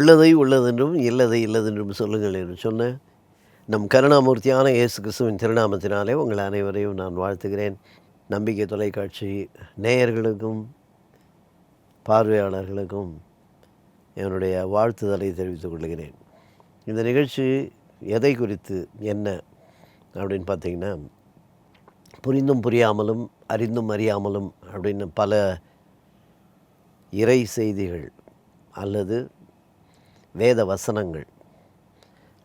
உள்ளதை உள்ளதென்றும் இல்லதை இல்லதென்றும் சொல்லுங்கள் என்று சொன்ன நம் கருணாமூர்த்தியான இயேசு கிறிஸ்துவின் திருநாமத்தினாலே உங்கள் அனைவரையும் நான் வாழ்த்துகிறேன். நம்பிக்கை தொலைக்காட்சி நேயர்களுக்கும் பார்வையாளர்களுக்கும் என்னுடைய வாழ்த்துதலை தெரிவித்துக் கொள்கிறேன். இந்த நிகழ்ச்சி எதை குறித்து என்ன அப்படின்னு பார்த்தீங்கன்னா, புரிந்தும் புரியாமலும் அறிந்தும் அறியாமலும் அப்படின்னு பல இறை செய்திகள் அல்லது வேத வசனங்கள்,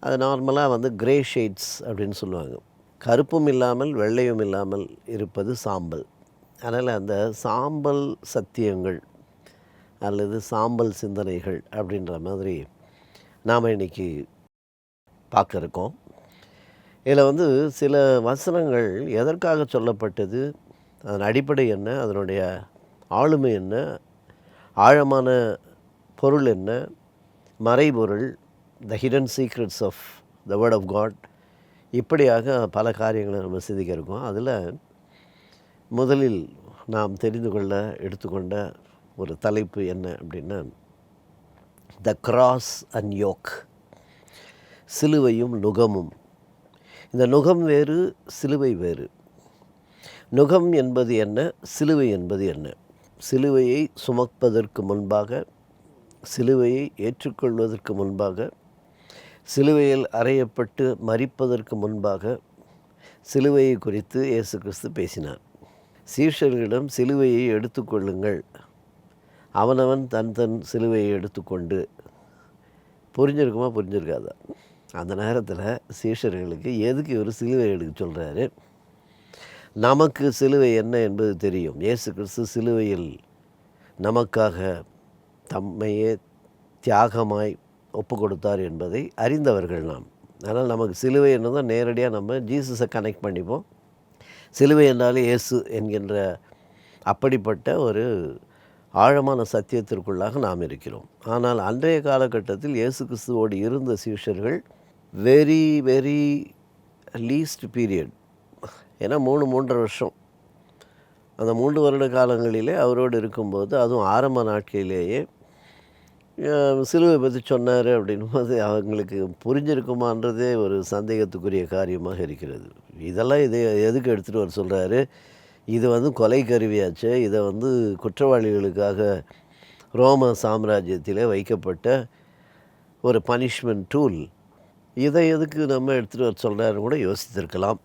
அது நார்மலாக கிரே ஷேட்ஸ் அப்படின்னு சொல்லுவாங்க. கருப்பும் இல்லாமல் வெள்ளையும் இல்லாமல் இருப்பது சாம்பல். அதனால் அந்த சாம்பல் சத்தியங்கள் அல்லது சாம்பல் சிந்தனைகள் அப்படின்ற மாதிரி நாம் இன்றைக்கி பார்க்க இருக்கோம். இதில் சில வசனங்கள் எதற்காக சொல்லப்பட்டது, அதன் அடிப்படை என்ன, அதனுடைய ஆளுமை என்ன, ஆழமான பொருள் என்ன, மறைபொருள், the hidden secrets of the word of God, இப்படியாக பல காரியங்களை நம்ம சிந்திக்க இருக்கோம். அதில் முதலில் நாம் தெரிந்து கொள்ள எடுத்துக்கொண்ட ஒரு தலைப்பு என்ன அப்படின்னா, த கிராஸ் அண்ட் யோக், சிலுவையும் நுகமும். இந்த நுகம் வேறு, சிலுவை வேறு. நுகம் என்பது என்ன, சிலுவை என்பது என்ன? சிலுவையை சுமப்பதற்கு முன்பாக, சிலுவையை ஏற்றுக்கொள்வதற்கு முன்பாக, சிலுவையில் அறையப்பட்டு மரிப்பதற்கு முன்பாக சிலுவையை குறித்து இயேசு கிறிஸ்து பேசினார். சீஷர்களிடம் சிலுவையை எடுத்துக்கொள்ளுங்கள், அவனவன் தன் தன் சிலுவையை எடுத்துக்கொண்டு. புரிஞ்சிருக்குமா புரிஞ்சிருக்காதா? அந்த நேரத்தில் சீஷர்களுக்கு எதுக்கு ஒரு சிலுவை எடுக்க சொல்கிறாரு? நமக்கு சிலுவை என்ன என்பது தெரியும். இயேசு கிறிஸ்து சிலுவையில் நமக்காக தம்மையே தியாகமாய் ஒப்பு கொடுத்தார் என்பதை அறிந்தவர்கள் நாம். அதனால் நமக்கு சிலுவை என்னதான் நேரடியாக நம்ம ஜீசஸை கனெக்ட் பண்ணிப்போம். சிலுவை என்றாலே இயேசு என்கின்ற அப்படிப்பட்ட ஒரு ஆழமான சத்தியத்திற்குள்ளாக நாம் இருக்கிறோம். ஆனால் அன்றைய காலகட்டத்தில் இயேசு கிறிஸ்துவோடு இருந்த சீஷர்கள் வெரி வெரி லீஸ்ட் பீரியட், ஏன்னா 3.5 வருஷம், அந்த 3 வருட காலங்களிலே அவரோடு இருக்கும்போது, அதுவும் ஆரம்ப நாட்களிலேயே சிலுவை பற்றி சொன்னார் அப்படின்போது அவங்களுக்கு புரிஞ்சிருக்குமான்றதே ஒரு சந்தேகத்துக்குரிய காரியமாக இருக்கிறது. இதெல்லாம் எதுக்கு எடுத்துகிட்டு வர சொல்கிறாரு? இது கொலை கருவியாச்சு, இதை குற்றவாளிகளுக்காக ரோம சாம்ராஜ்யத்திலே வைக்கப்பட்ட ஒரு பனிஷ்மெண்ட் டூல், இதை எதுக்கு நம்ம எடுத்துகிட்டு வர சொல்கிறாருன்னு கூட யோசித்திருக்கலாம்.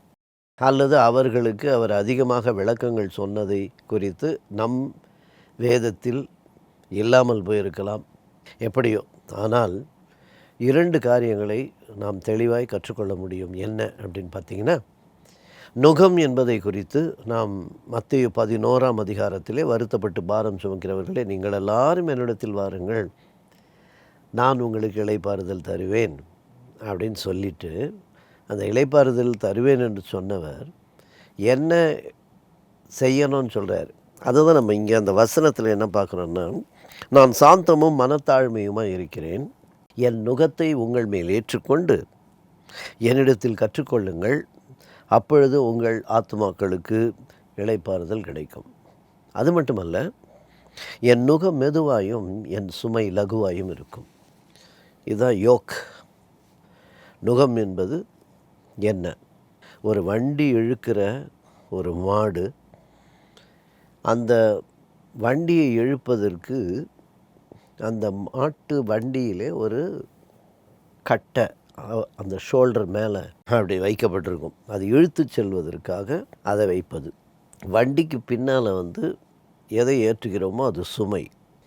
அல்லது அவர்களுக்கு அவர் அதிகமாக விளக்கங்கள் சொன்னதை குறித்து நம் வேதத்தில் இல்லாமல் போயிருக்கலாம். எப்படியோ, ஆனால் 2 காரியங்களை நாம் தெளிவாய் கற்றுக்கொள்ள முடியும். என்ன அப்படின்னு பார்த்தீங்கன்னா, நுகம் என்பதை குறித்து நாம் மத்தேயு 11ஆம் அதிகாரத்திலே, வருத்தப்பட்டு பாரம் சுமக்கிறவர்களே நீங்கள் எல்லாரும் என்னிடத்தில் வாருங்கள், நான் உங்களுக்கு இளைப்பாறுதல் தருவேன் அப்படின்னு சொல்லிட்டு, அந்த இளைப்பாறுதல் தருவேன் என்று சொன்னவர் என்ன செய்யணும்னு சொல்கிறார். அதுதான் நம்ம இங்கே அந்த வசனத்தில் என்ன பார்க்குறோன்னா, நான் சாந்தமும் மனத்தாழ்மையுமாக இருக்கிறேன், என் நுகத்தை உங்கள் மேல் ஏற்றுக்கொண்டு என்னிடத்தில் கற்றுக்கொள்ளுங்கள், அப்பொழுது உங்கள் ஆத்துமாக்களுக்கு இளைப்பாறுதல் கிடைக்கும். அது மட்டுமல்ல, என் நுகம் மெதுவாயும் என் சுமை லகுவாயும் இருக்கும். இதுதான் யோக். நுகம் என்பது என்ன? ஒரு வண்டி இழுக்கிற ஒரு மாடு, அந்த வண்டியை இழுப்பதற்கு அந்த மாட்டு வண்டியிலே ஒரு கட்டை அந்த ஷோல்டர் மேலே அப்படி வைக்கப்பட்டிருக்கும். அது இழுத்து செல்வதற்காக அதை வைப்பது. வண்டிக்கு பின்னால் எதை ஏற்றுகிறோமோ அது சுமை.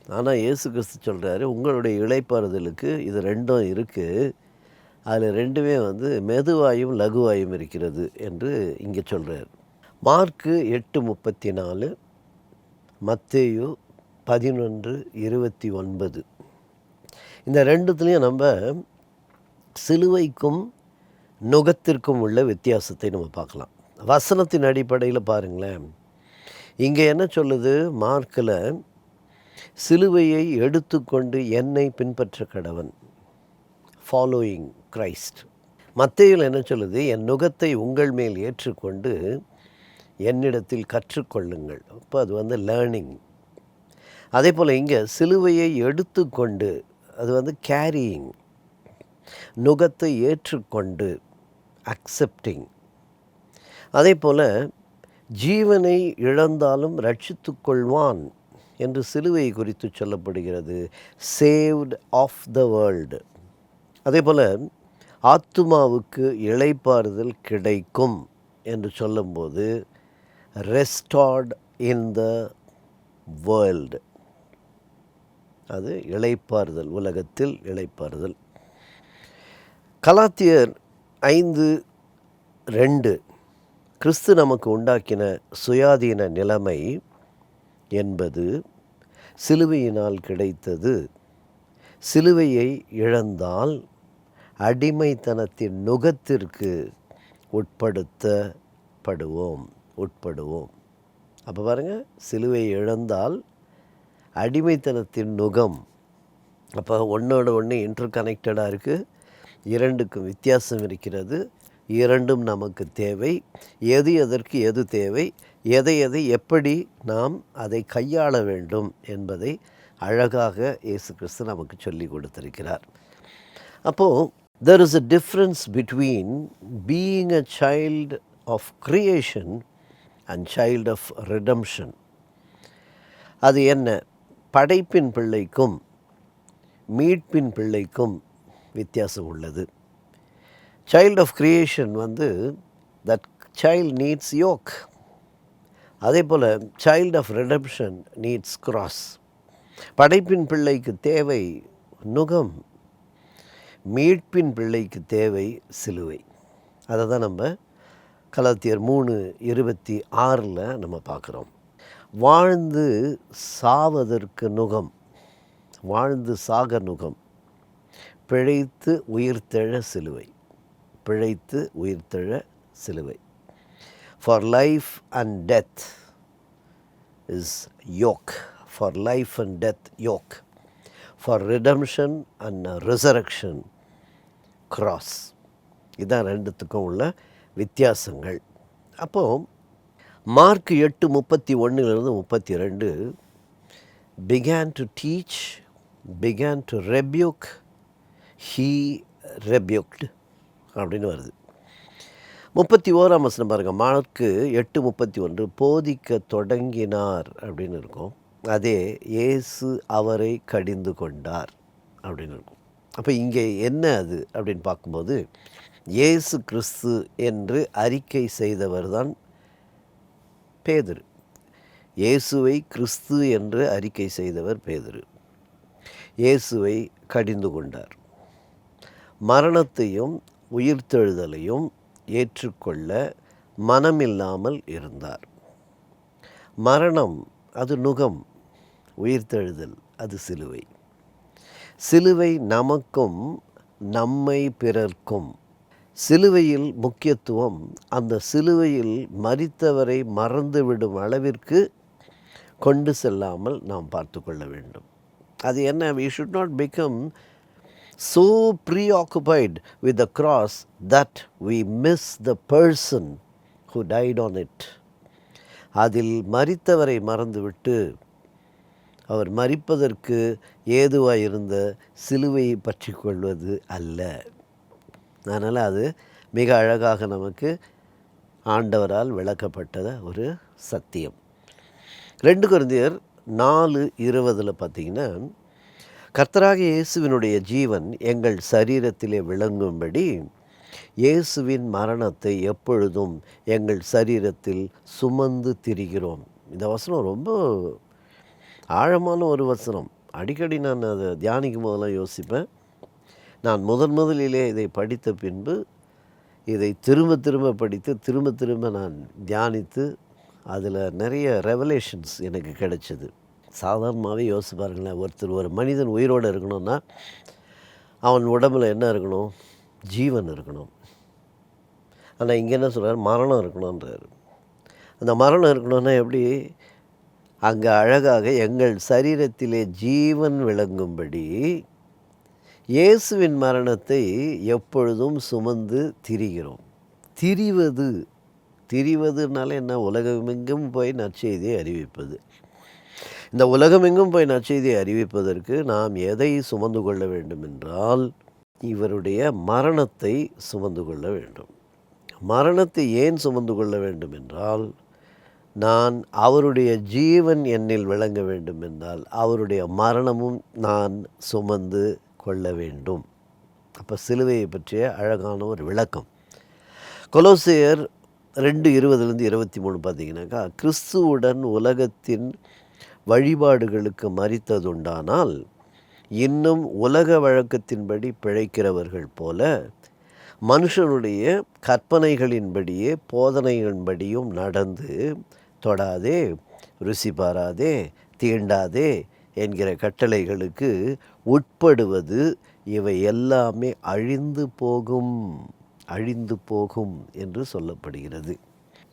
ஆனால் இயேசு கிறிஸ்து சொல்கிறாரு, உங்களுடைய இளைப்பாறுதலுக்கு இது 2ம் இருக்குது, அதில் 2மே மெதுவாயும் லகுவாயும் இருக்கிறது என்று இங்கே சொல்கிறார். மார்க்கு 8:34, மத்தேயு 11:29, இந்த 2துலேயும் நம்ம சிலுவைக்கும் நுகத்திற்கும் உள்ள வித்தியாசத்தை நம்ம பார்க்கலாம். வசனத்தின் அடிப்படையில் பாருங்களேன். இங்கே என்ன சொல்லுது? மார்க்கில் சிலுவையை எடுத்துக்கொண்டு என்னை பின்பற்ற கடவன், ஃபாலோயிங் கிரைஸ்ட். மத்தேயுவில் என்ன சொல்லுது? என் நுகத்தை உங்கள் மேல் ஏற்றுக்கொண்டு என்னிடத்தில் கற்றுக்கொள்ளுங்கள். அப்போ அது லேர்னிங். அதே போல் இங்கே சிலுவையை எடுத்துக்கொண்டு அது வந்து கேரியிங், நுகத்தை ஏற்றுக்கொண்டு, அக்செப்டிங். அதே போல் ஜீவனை இழந்தாலும் ரட்சித்துக் கொள்வான் என்று சிலுவை குறித்து சொல்லப்படுகிறது. Saved of the world. அதே போல் ஆத்துமாவுக்கு இளைப்பாறுதல் கிடைக்கும் என்று சொல்லும்போது ரெஸ்டார்ட் இன் த வேர்ல்டு. அது இளைப்பாறுதல், உலகத்தில் இளைப்பாறுதல். கலாத்தியர் 5:2 கிறிஸ்து நமக்கு உண்டாக்கின சுயாதீன நிலைமை என்பது சிலுவையினால் கிடைத்தது. சிலுவையை இழந்தால் அடிமைத்தனத்தின் நுகத்திற்கு உட்படுவோம். அப்போ பாருங்கள், சிலுவையை இழந்தால் அடிமைத்தனத்தின் நுகம். அப்போ ஒன்றோட ஒன்று இன்டர் கனெக்டடாக இருக்குது. இரண்டுக்கும் வித்தியாசம் இருக்கிறது. இரண்டும் நமக்கு தேவை. எது எதற்கு எது தேவை, எதை எப்படி நாம் அதை கையாள வேண்டும் என்பதை அழகாக இயேசு கிறிஸ்து நமக்கு சொல்லி கொடுத்திருக்கிறார். அப்போது there is a difference between being a child of creation and child of redemption. அது என்ன? படைப்பின் பிள்ளைக்கும் மீட்பின் பிள்ளைக்கும் வித்தியாசம் உள்ளது. சைல்ட் ஆஃப் கிரியேஷன் வந்து தட் சைல்ட் நீட்ஸ் யோக். அதே போல் child of redemption needs cross. படைப்பின் பிள்ளைக்கு தேவை நுகம், மீட்பின் பிள்ளைக்கு தேவை சிலுவை. அதை தான் நம்ம கலாத்தியர் 3:26 நம்ம பார்க்குறோம். வாழ்ந்து சாவதற்கு நுகம், வாழ்ந்து சாக நுகம், பிழைத்து உயிர்த்தெழ சிலுவை, பிழைத்து உயிர்த்தெழ சிலுவை. For life and death is yoke. For life and death yoke. For redemption and resurrection cross. இதான் ரெண்டுத்துக்கும் உள்ள வித்தியாசங்கள். அப்போது mark 8:31-32 began to teach, began to rebuke, he rebuked அப்படின்னு வருது. 31ஆம் வசனம் பாருங்கள். மார்க் 8:31 போதிக்க தொடங்கினார் அப்படின்னு இருக்கும். அதே இயேசு அவரை கடிந்து கொண்டார் அப்படின்னு இருக்கும். அப்போ இங்கே என்ன அது அப்படின்னு பார்க்கும்போது இயேசு கிறிஸ்து என்று அறிக்கை செய்தவர் தான் பேதுரு. இயேசுவை கிறிஸ்து என்று அறிக்கை செய்தவர் பேதுரு. இயேசுவை கடிந்து கொண்டார். மரணத்தையும் உயிர்த்தெழுதலையும் ஏற்றுக்கொள்ள மனமில்லாமல் இருந்தார். மரணம் அது நுகம், உயிர்த்தெழுதல் அது சிலுவை. சிலுவை நமக்கும் நம்மை பிறர்க்கும். சிலுவையில் முக்கியத்துவம் அந்த சிலுவையில் மரித்தவரை மறந்துவிடும் அளவிற்கு கொண்டு செல்லாமல் நாம் பார்த்து கொள்ள வேண்டும். அது என்ன? we should not become so preoccupied with the cross that we miss the person who died on it. அதில் மரித்தவரை மறந்துவிட்டு அவர் மரிப்பதற்கு ஏதுவாக இருந்த சிலுவையை பற்றி கொள்வது அல்ல. அதனால் அது மிக அழகாக நமக்கு ஆண்டவரால் விளக்கப்பட்ட ஒரு சத்தியம். 2 கொரிந்தியர் 4:20 பார்த்தீங்கன்னா, கர்த்தராகிய இயேசுவினுடைய ஜீவன் எங்கள் சரீரத்திலே விளங்கும்படி இயேசுவின் மரணத்தை எப்பொழுதும் எங்கள் சரீரத்தில் சுமந்து திரிகிறோம். இந்த வசனம் ரொம்ப ஆழமான ஒரு வசனம். அடிக்கடி நான் அதை தியானிக்கும் போதெல்லாம் யோசிப்பேன். நான் முதலிலே இதை படித்த பின்பு இதை திரும்ப படித்து திரும்ப நான் தியானித்து அதில் நிறைய ரெவலேஷன்ஸ் எனக்கு கிடைச்சிது. சாதாரணமாகவே யோசிச்சு பாருங்களேன், ஒரு மனிதன் உயிரோடு இருக்கணும்னா அவன் உடம்பில் என்ன இருக்கணும்? ஜீவன் இருக்கணும். ஆனால் இங்கே என்ன சொல்கிறார்? மரணம் இருக்கணுன்றார். அந்த மரணம் இருக்கணும்னா எப்படி? அங்கே அழகாக எங்கள் சரீரத்திலே ஜீவன் விளங்கும்படி இயேசுவின் மரணத்தை எப்பொழுதும் சுமந்து திரிகிறோம். திரிவதுனால என்ன? உலகமெங்கும் போய் நற்செய்தியை அறிவிப்பது. இந்த உலகமெங்கும் போய் நற்செய்தியை அறிவிப்பதற்கு நாம் எதை சுமந்து கொள்ள வேண்டும் என்றால், இவருடைய மரணத்தை சுமந்து கொள்ள வேண்டும். மரணத்தை ஏன் சுமந்து கொள்ள வேண்டும் என்றால், நான் அவருடைய ஜீவன் என்னில் விளங்க வேண்டும் என்றால், அவருடைய மரணமும் நான் சுமந்து கொள்ள வேண்டும். அப்போ சிலுவையை பற்றிய அழகான ஒரு விளக்கம். கொலோசையர் 2:20-23 பார்த்தீங்கன்னாக்கா, கிறிஸ்துவுடன் உலகத்தின் வழிபாடுகளுக்கு மரித்ததுண்டானால் இன்னும் உலக வழக்கத்தின்படி பிழைக்கிறவர்கள் போல மனுஷனுடைய கற்பனைகளின்படியே போதனைகளின்படியும் நடந்து, தொடாதே, ருசி பாராதே, தீண்டாதே என்கிற கட்டளைகளுக்கு உட்படுவது இவை எல்லாமே அழிந்து போகும் என்று சொல்லப்படுகிறது.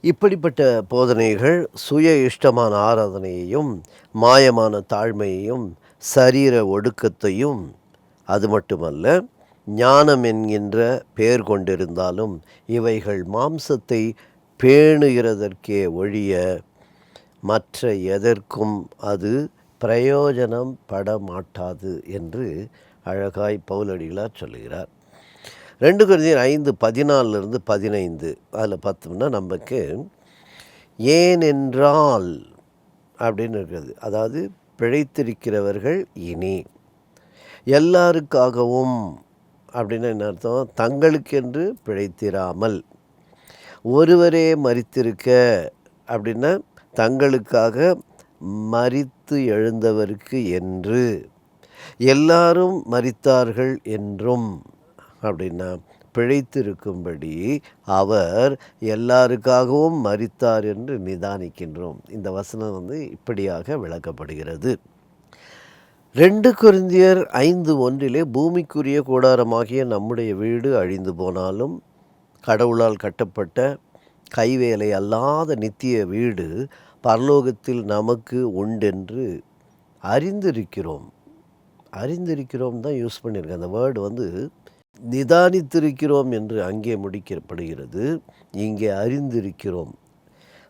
இப்படிப்பட்ட போதனைகள் சுய இஷ்டமான ஆராதனையையும் மாயமான தாழ்மையையும் சரீர ஒடுக்கத்தையும், அது மட்டுமல்ல ஞானம் என்கின்ற பெயர் கொண்டிருந்தாலும் இவைகள் மாம்சத்தை பேணுகிறதற்கே ஒழிய மற்ற எதற்கும் அது பிரயோஜனம் படமாட்டாது என்று அழகாய் பவுலடிகளார் சொல்லுகிறார். 2 கொரிந்தியர் 5:14-15 அதில் பார்த்தோம்னா நமக்கு ஏனென்றால் அப்படின்னு இருக்கிறது. அதாவது பிழைத்திருக்கிறவர்கள் இனி எல்லாருக்காகவும் அப்படின்னு என்ன அர்த்தம்? தங்களுக்கென்று பிழைத்திராமல், ஒருவரே மரித்திருக்க அப்படின்னா தங்களுக்காக மரித்து எழுந்தவருக்கு என்று, எல்லாரும் மரித்தார்கள் என்றும் அப்படின்னா பிழைத்திருக்கும்படி அவர் எல்லாருக்காகவும் மரித்தார் என்று நிதானிக்கின்றோம். இந்த வசனம் இப்படியாக விளக்கப்படுகிறது. 2 கொரிந்தியர் 5:1 பூமிக்குரிய கூடாரமாகிய நம்முடைய வீடு அழிந்து போனாலும் கடவுளால் கட்டப்பட்ட கைவேலை அல்லாத நித்திய வீடு பரலோகத்தில் நமக்கு உண்டென்று அறிந்திருக்கிறோம். அறிந்திருக்கிறோம் தான் யூஸ் பண்ணியிருக்கேன். அந்த வேர்டு நிதானித்திருக்கிறோம் என்று அங்கே முடிக்கப்படுகிறது, இங்கே அறிந்திருக்கிறோம்.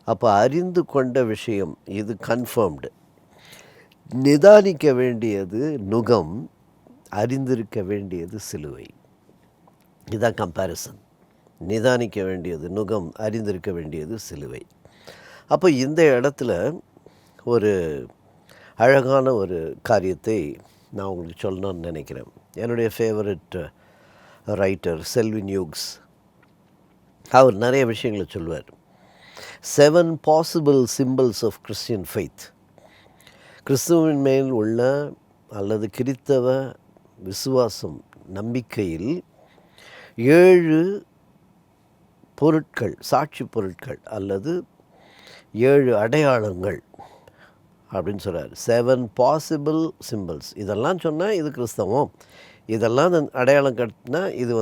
அப்போ அறிந்து கொண்ட விஷயம் இது கன்ஃபர்ம்டு. நிதானிக்க வேண்டியது நுகம், அறிந்திருக்க வேண்டியது சிலுவை. இதுதான் கம்பேரிசன். நிதானிக்க வேண்டியது நுகம், அறிந்திருக்க வேண்டியது சிலுவை. அப்போ இந்த இடத்துல ஒரு அழகான ஒரு காரியத்தை நான் உங்களுக்கு சொல்லணும்னு நினைக்கிறேன். என்னுடைய ஃபேவரட் ரைட்டர் செல்வின் யூக்ஸ் அவர் நிறைய விஷயங்களை சொல்வார். 7 possible symbols of Christian faith. கிறிஸ்துவின் மேல் உள்ள அல்லது கிறித்தவ விசுவாசம், நம்பிக்கையில் 7 பொருட்கள், சாட்சி பொருட்கள் அல்லது 7 அடையாளங்கள் அப்படின்னு சொல்கிறார். 7 பாசிபிள் சிம்பிள்ஸ். இதெல்லாம் சொன்னால் இது கிறிஸ்தவம், இதெல்லாம் அடையாளம் கட்டினா இது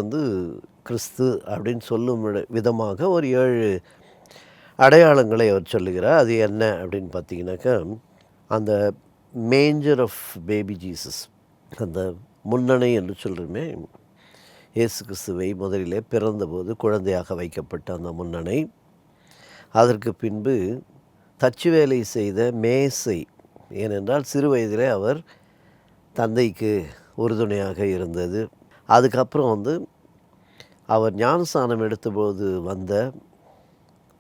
கிறிஸ்து அப்படின்னு சொல்லும் விதமாக ஒரு 7 அடையாளங்களை அவர் சொல்லுகிறார். அது என்ன அப்படின்னு பார்த்தீங்கன்னாக்கா, அந்த மேஞ்சர் ஆஃப் பேபி ஜீசஸ், அந்த முன்னணை என்று சொல்கிறோமே, இயேசு கிறிஸ்துவை முதலிலே பிறந்தபோது குழந்தையாக வைக்கப்பட்ட அந்த முன்னணை, அதற்கு பின்பு தச்சு வேலை செய்த மேசை, ஏனென்றால் சிறு வயதிலே அவர் தந்தைக்கு உறுதுணையாக இருந்தது. அதுக்கப்புறம் அவர் ஞானஸ்நானம் எடுத்தபோது வந்த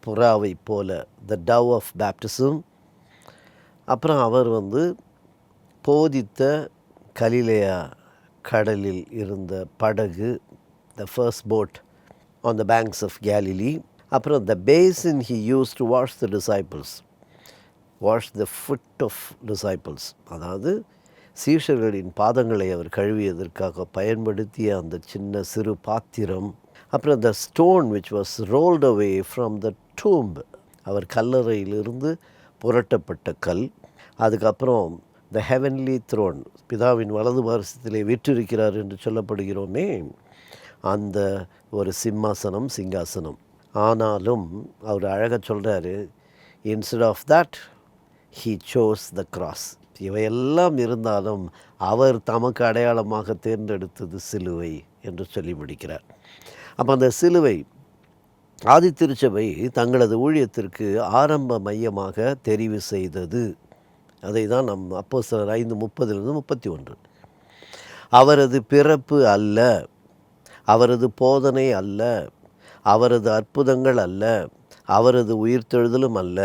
புறாவை போல, த டவ் ஆஃப் பேப்டிசம். அப்புறம் அவர் போதித்த கலிலேயா கடலில் இருந்த படகு, the first boat on the banks of Galilee. அப்புறம் the basin he use to wash the disciples, wash the foot of disciples, அதாவது சீஷர்களின் பாதங்களை அவர் கழுவியதற்காக பயன்படுத்திய அந்த சின்ன சிறு பாத்திரம். அப்புறம் the stone which was rolled away from the tomb, அவர் கல்லறையிலிருந்து புரட்டப்பட்ட கல். அதுக்கப்புறம் த ஹெவன்லி த்ரோன், பிதாவின் வலது பாரசத்திலே வீற்றிருக்கிறார் என்று சொல்லப்படுகிறோமே, அந்த ஒரு சிங்காசனம். ஆனாலும் அவர் அழகாக சொல்கிறாரு, instead of that he shows the cross. இவையெல்லாம் இருந்தாலும் அவர் தமக்கு அடையாளமாக தேர்ந்தெடுத்தது சிலுவை என்று சொல்லி முடிக்கிறார். அப்போ அந்த சிலுவை ஆதி திருச்சபை தங்களது ஊழியத்திற்கு ஆரம்ப மையமாக தெரிவு செய்தது அதை தான் நம் அப்போஸ்தலர் 5:30-31. அவரது பிறப்பு அல்ல, அவரது போதனை அல்ல, அவரது அற்புதங்கள் அல்ல, அவரது உயிர்த்தெழுதலும் அல்ல,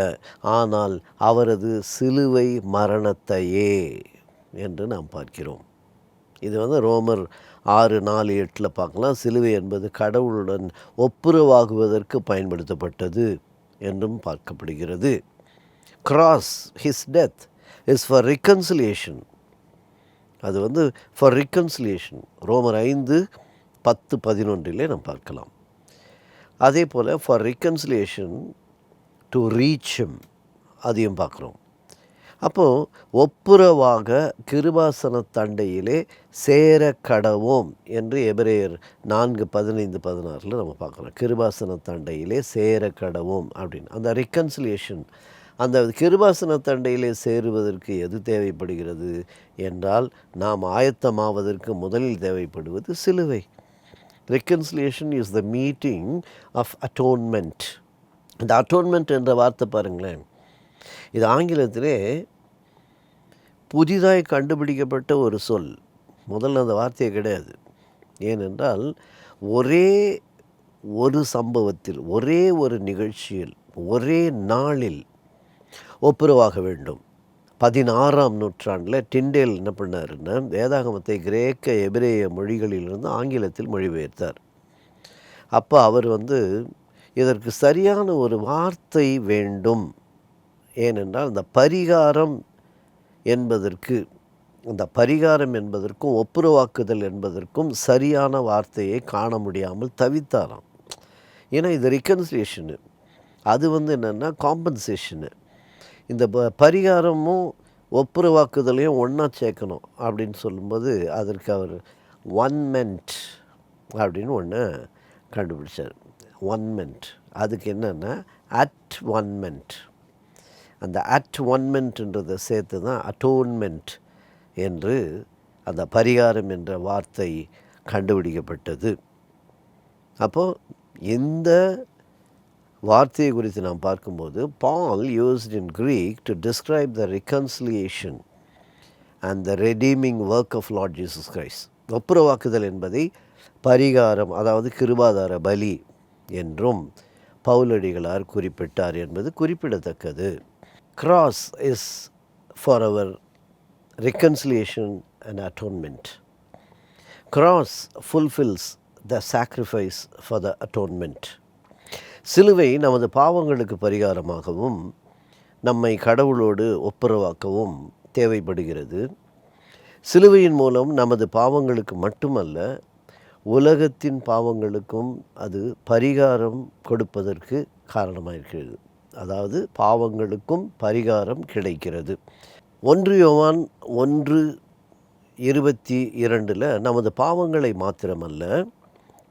ஆனால் அவரது சிலுவை மரணத்தையே என்று நாம் பார்க்கிறோம். இது ரோமர் 6:4-8 பார்க்கலாம். சிலுவை என்பது கடவுளுடன் ஒப்புரவாகுவதற்கு பயன்படுத்தப்பட்டது என்றும் பார்க்கப்படுகிறது. Cross, his death is for reconciliation. அது ஃபார் ரிகன்சிலியேஷன். ரோமர் 5:10-11 நாம் பார்க்கலாம். அதே போல் for reconciliation to reach him, அதையும் பார்க்குறோம். அப்போது ஒப்புரவாக கிருபாசன தண்டையிலே சேர கடவோம் என்று எபிரேயர் 4:15-16 நம்ம பார்க்குறோம். கிருபாசன தண்டையிலே சேர கடவோம் அப்படின்னு அந்த ரிகன்சிலியேஷன், அந்த கிருபாசன தண்டையிலே சேருவதற்கு எது தேவைப்படுகிறது என்றால், நாம் ஆயத்தமாவதற்கு முதலில் தேவைப்படுவது சிலுவை. Reconciliation is the meeting of atonement. இந்த அட்டோன்மெண்ட் என்ற வார்த்தை பாருங்களேன், இது ஆங்கிலத்திலே புதிதாய் கண்டுபிடிக்கப்பட்ட ஒரு சொல். முதல்ல அந்த வார்த்தையே கிடையாது. ஏனென்றால் ஒரே ஒரு சம்பவத்தில், ஒரே ஒரு நிகழ்ச்சியில், ஒரே நாளில் ஒப்புரவாக வேண்டும். 16ஆம் நூற்றாண்டில் டிண்டேல் என்ன பண்ணாருன்னா, வேதாகமத்தை கிரேக்க எபிரேய மொழிகளிலிருந்து ஆங்கிலத்தில் மொழிபெயர்த்தார். அப்போ அவர் இதற்கு சரியான ஒரு வார்த்தை வேண்டும். ஏனென்றால் அந்த பரிகாரம் என்பதற்கும் ஒப்புரவாக்குதல் என்பதற்கும் சரியான வார்த்தையை காண முடியாமல் தவித்தாராம். ஏன்னா இது ரிகன்சிலியேஷனு, அது என்னென்னா காம்பன்சேஷனு. இந்த பரிகாரமும் ஒப்புரவாக்குதலையும் ஒன்றா சேர்க்கணும் அப்படின்னு சொல்லும்போது அதற்கு அவர் ஒன்மெண்ட் அப்படின்னு ஒன்று கண்டுபிடிச்சார். ஒன்மெண்ட், அதுக்கு என்னென்னா அட் ஒன்மெண்ட். அந்த அட் ஒன்மெண்ட்ன்றதை சேர்த்து தான் அட்டோன்மெண்ட் என்று அந்த பரிகாரம் என்ற வார்த்தை கண்டுபிடிக்கப்பட்டது. அப்போது இந்த வார்த்தையை குறித்து நாம் பார்க்கும்போது, Paul used in Greek to describe the reconciliation and the redeeming work of Lord Jesus Christ. ஒப்புரவாக்குதல் என்பதை பரிகாரம், அதாவது கிருபாதார பலி என்றும் பவுலடிகளார் குறிப்பிட்டார் என்பது குறிப்பிடத்தக்கது. Cross is for our reconciliation and atonement. Cross fulfills the sacrifice for the atonement. சிலுவை நமது பாவங்களுக்கு பரிகாரமாகவும் நம்மை கடவுளோடு ஒப்புரவாக்கவும் தேவைப்படுகிறது. சிலுவையின் மூலம் நமது பாவங்களுக்கு மட்டுமல்ல, உலகத்தின் பாவங்களுக்கும் அது பரிகாரம் கொடுப்பதற்கு காரணமாயிருக்கிறது. அதாவது பாவங்களுக்கும் பரிகாரம் கிடைக்கிறது. 1 யோவான் 1:22 நமது பாவங்களை மாத்திரமல்ல,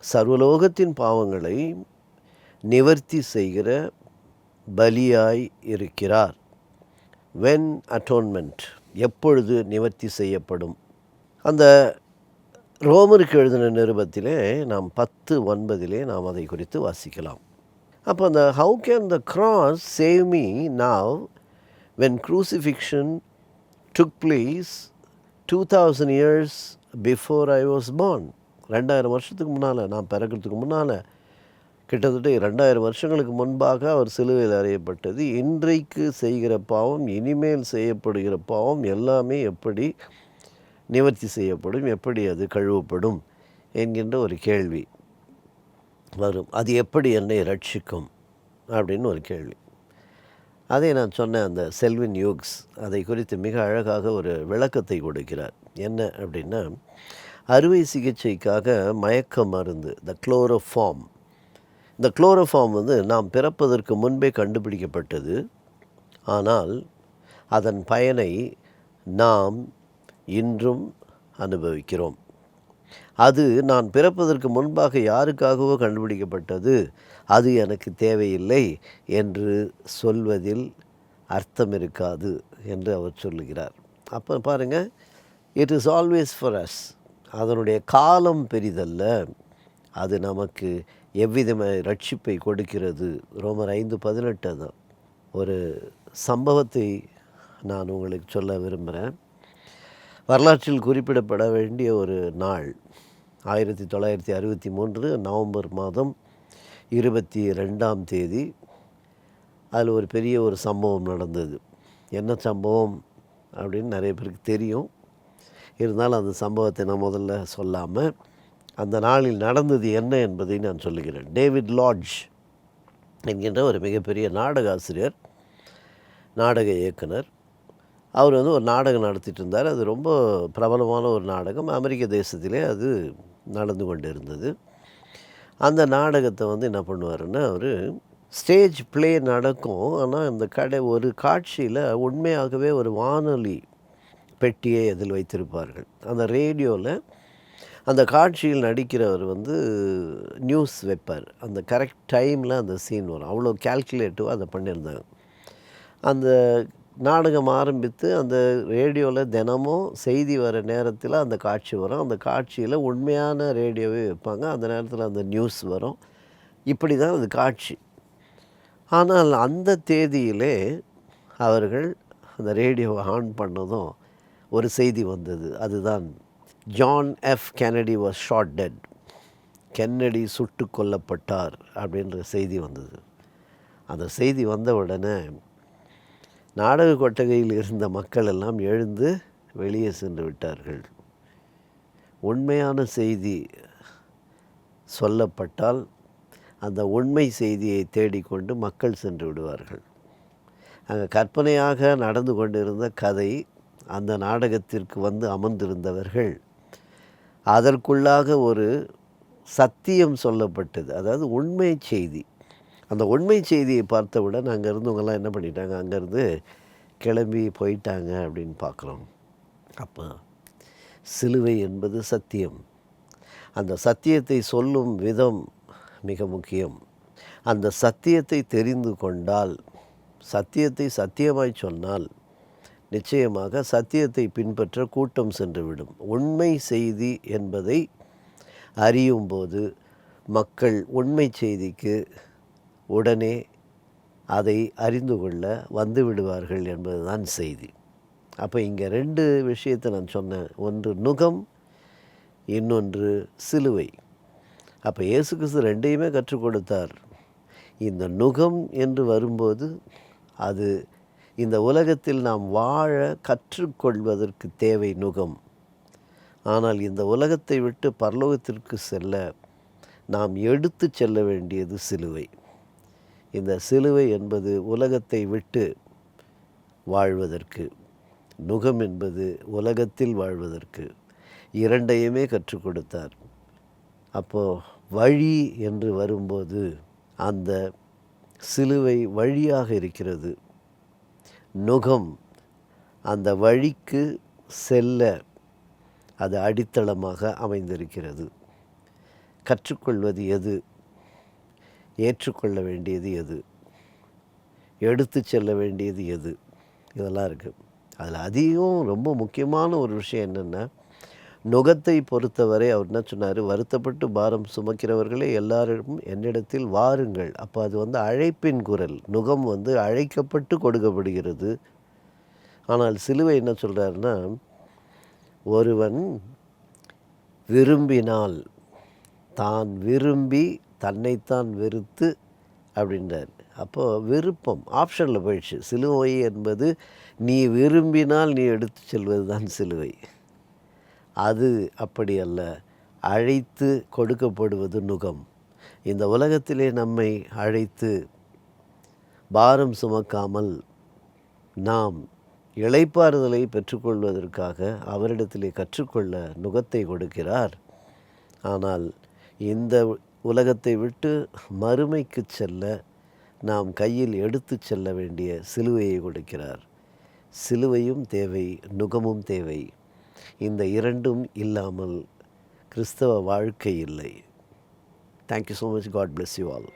சர்வலோகத்தின் பாவங்களை நிவர்த்தி செய்கிற பலியாய் இருக்கிறார். when atonement, எப்பொழுது நிவர்த்தி செய்யப்படும். அந்த ரோமருக்கு எழுதின நிருபத்திலே நாம் 10:9 நாம் அதை குறித்து வாசிக்கலாம். அப்போ அந்த how can the cross save me now when crucifixion took place 2000 years before I was born. 2000 வருஷத்துக்கு முன்னால், நான் பிறக்கிறதுக்கு முன்னால், கிட்டத்தட்ட 2000 வருஷங்களுக்கு முன்பாக அவர் சிலுவையில் அறையப்பட்டது. இன்றைக்கு செய்கிற பாவம், இனிமேல் செய்யப்படுகிற பாவம் எல்லாமே எப்படி நிவர்த்தி செய்யப்படும், எப்படி அது கழுவப்படும் என்கின்ற ஒரு கேள்வி வரும். அது எப்படி என்னை ரட்சிக்கும் அப்படின்னு ஒரு கேள்வி. அதை நான் சொன்னேன், அந்த செல்வின் யூக்ஸ் அதை குறித்து மிக அழகாக ஒரு விளக்கத்தை கொடுக்கிறார். என்ன அப்படின்னா, அறுவை சிகிச்சைக்காக மயக்க மருந்து, த குளோரோஃபார்ம். இந்த குளோரோஃபார்ம் நாம் பிறப்பதற்கு முன்பே கண்டுபிடிக்கப்பட்டது. ஆனால் அதன் பயனை நாம் இன்றும் அனுபவிக்கிறோம். அது நான் பிறப்பதற்கு முன்பாக யாருக்காகவோ கண்டுபிடிக்கப்பட்டது, அது எனக்கு தேவையில்லை என்று சொல்வதில் அர்த்தம் இருக்காது என்று அவர் சொல்லுகிறார். அப்போ பாருங்கள், it is always for us. அதனுடைய காலம் பெரிதல்ல, அது நமக்கு எவ்விதமான ரட்சிப்பை கொடுக்கிறது. ரோமர் 5:18 தான். ஒரு சம்பவத்தை நான் உங்களுக்கு சொல்ல விரும்புகிறேன். வரலாற்றில் குறிப்பிடப்பட வேண்டிய ஒரு நாள் 1963 நவம்பர் மாதம் 22ஆம் தேதி. அதில் ஒரு பெரிய ஒரு சம்பவம் நடந்தது. என்ன சம்பவம் அப்படின்னு நிறைய பேருக்கு தெரியும். இருந்தாலும் அந்த சம்பவத்தை நான் முதல்ல சொல்லாமல் அந்த நாளில் நடந்தது என்ன என்பதை நான் சொல்லுகிறேன். டேவிட் லாட்ஜ் என்கின்ற ஒரு மிகப்பெரிய நாடக ஆசிரியர், நாடக இயக்குனர். அவர் ஒரு நாடகம் நடத்திட்டு இருந்தார். அது ரொம்ப பிரபலமான ஒரு நாடகம். அமெரிக்க தேசத்திலே அது நடந்து கொண்டு இருந்தது. அந்த நாடகத்தை என்ன பண்ணுவாருன்னா, அவர் ஸ்டேஜ் ப்ளே நடக்கும். ஆனால் அந்த ஒரு காட்சியில் உண்மையாகவே ஒரு வானொலி பெட்டியை அதில் வைத்திருப்பார்கள். அந்த ரேடியோவில் அந்த காட்சியில் நடிக்கிறவர் நியூஸ் வைப்பார். அந்த கரெக்ட் டைமில் அந்த சீன் வரும். அவ்வளோ கால்குலேட்டிவாக அதை பண்ணியிருந்தாங்க. அந்த நாடகம் ஆரம்பித்து அந்த ரேடியோவில் தினமும் செய்தி வர நேரத்தில் அந்த காட்சி வரும். அந்த காட்சியில் உண்மையான ரேடியோவே வைப்பாங்க. அந்த நேரத்தில் அந்த நியூஸ் வரும். இப்படி தான் அது காட்சி. ஆனால் அந்த தேதியிலே அவர்கள் அந்த ரேடியோவை ஆன் பண்ணதும் ஒரு செய்தி வந்தது. அதுதான் John F Kennedy was shot dead. Kennedy சுட்டு கொல்லப்பட்டார் அப்படின்ற செய்தி வந்தது. அந்த செய்தி வந்த உடனே நாடக கொட்டகையில் இருந்த மக்கள் எல்லாம் எழுந்து வெளியே சென்று விட்டார்கள். உண்மையான செய்தி சொல்லப்பட்டால் அந்த உண்மை செய்தியை தேடிக்கொண்டு மக்கள் சென்று விடுவார்கள். அங்கே கற்பனையாக நடந்து கொண்டிருந்த கதை, அந்த நாடகத்திற்கு அமர்ந்திருந்தவர்கள் அதற்குள்ளாக ஒரு சத்தியம் சொல்லப்பட்டது. அதாவது உண்மை செய்தி. அந்த உண்மை செய்தியை பார்த்தவுடன் அங்கே இருந்தவங்கெல்லாம் என்ன பண்ணிட்டாங்க, அங்கேருந்து கிளம்பி போயிட்டாங்க அப்படின்னு பார்க்குறோம். அப்போ சிலுவை என்பது சத்தியம். அந்த சத்தியத்தை சொல்லும் விதம் மிக முக்கியம். அந்த சத்தியத்தை தெரிந்து கொண்டால், சத்தியத்தை சத்தியமாய் சொன்னால் நிச்சயமாக சத்தியத்தை பின்பற்ற கூட்டம் சென்றுவிடும். உண்மை செய்தி என்பதை அறியும்போது மக்கள் உண்மை செய்திக்கு உடனே அதை அறிந்து கொள்ள வந்து விடுவார்கள் என்பதுதான் செய்தி. அப்போ இங்கே 2 விஷயத்தை நான் சொன்னேன். ஒன்று நுகம், இன்னொன்று சிலுவை. அப்போ இயேசு கிறிஸ்து 2யுமே கற்றுக் கொடுத்தார். இந்த நுகம் என்று வரும்போது அது இந்த உலகத்தில் நாம் வாழ கற்றுக்கொள்வதற்கு தேவை நுகம். ஆனால் இந்த உலகத்தை விட்டு பரலோகத்திற்கு செல்ல நாம் எடுத்து செல்ல வேண்டியது சிலுவை. இந்த சிலுவை என்பது உலகத்தை விட்டு வாழ்வதற்கு, நுகம் என்பது உலகத்தில் வாழ்வதற்கு. 2யுமே கற்றுக் கொடுத்தார். அப்போது வழி என்று வரும்போது அந்த சிலுவை வழியாக இருக்கிறது. நுகம் அந்த வழிக்கு செல்ல அது அடித்தளமாக அமைந்திருக்கிறது. கற்றுக்கொள்வது எது, ஏற்றுக்கொள்ள வேண்டியது எது, எடுத்து செல்ல வேண்டியது எது, இதெல்லாம் இருக்குது. அதில் அதிகம் ரொம்ப முக்கியமான ஒரு விஷயம் என்னென்னா, நுகத்தை பொறுத்தவரை அவர் என்ன சொன்னார், வருத்தப்பட்டு பாரம் சுமக்கிறவர்களே எல்லாரும் என்னிடத்தில் வாருங்கள். அப்போ அது அழைப்பின் குரல். நுகம் அழைக்கப்பட்டு கொடுக்கப்படுகிறது. ஆனால் சிலுவை என்ன சொல்கிறாருன்னா, ஒருவன் விரும்பினால், தான் விரும்பி தன்னைத்தான் வெறுத்து அப்படின்றார். அப்போது விருப்பம் ஆப்ஷனில் போயிடுச்சு. சிலுவை என்பது நீ விரும்பினால் நீ எடுத்து செல்வது தான் சிலுவை. அது அப்படி அல்ல. அழைத்து கொடுக்கப்படுவது நுகம். இந்த உலகத்திலே நம்மை அழைத்து பாரம் சுமக்காமல் நாம் இளைப்பாறுதலை பெற்றுக்கொள்வதற்காக அவரிடத்திலே கற்றுக்கொள்ள நுகத்தை கொடுக்கிறார். ஆனால் இந்த உலகத்தை விட்டு மறுமைக்கு செல்ல நாம் கையில் எடுத்து செல்ல வேண்டிய சிலுவையை கொடுக்கிறார். சிலுவையும் தேவை, நுகமும் தேவை. இந்த 2ம் இல்லாமல் கிறிஸ்தவ வாழ்க்கை இல்லை. Thank you so much. God bless you all.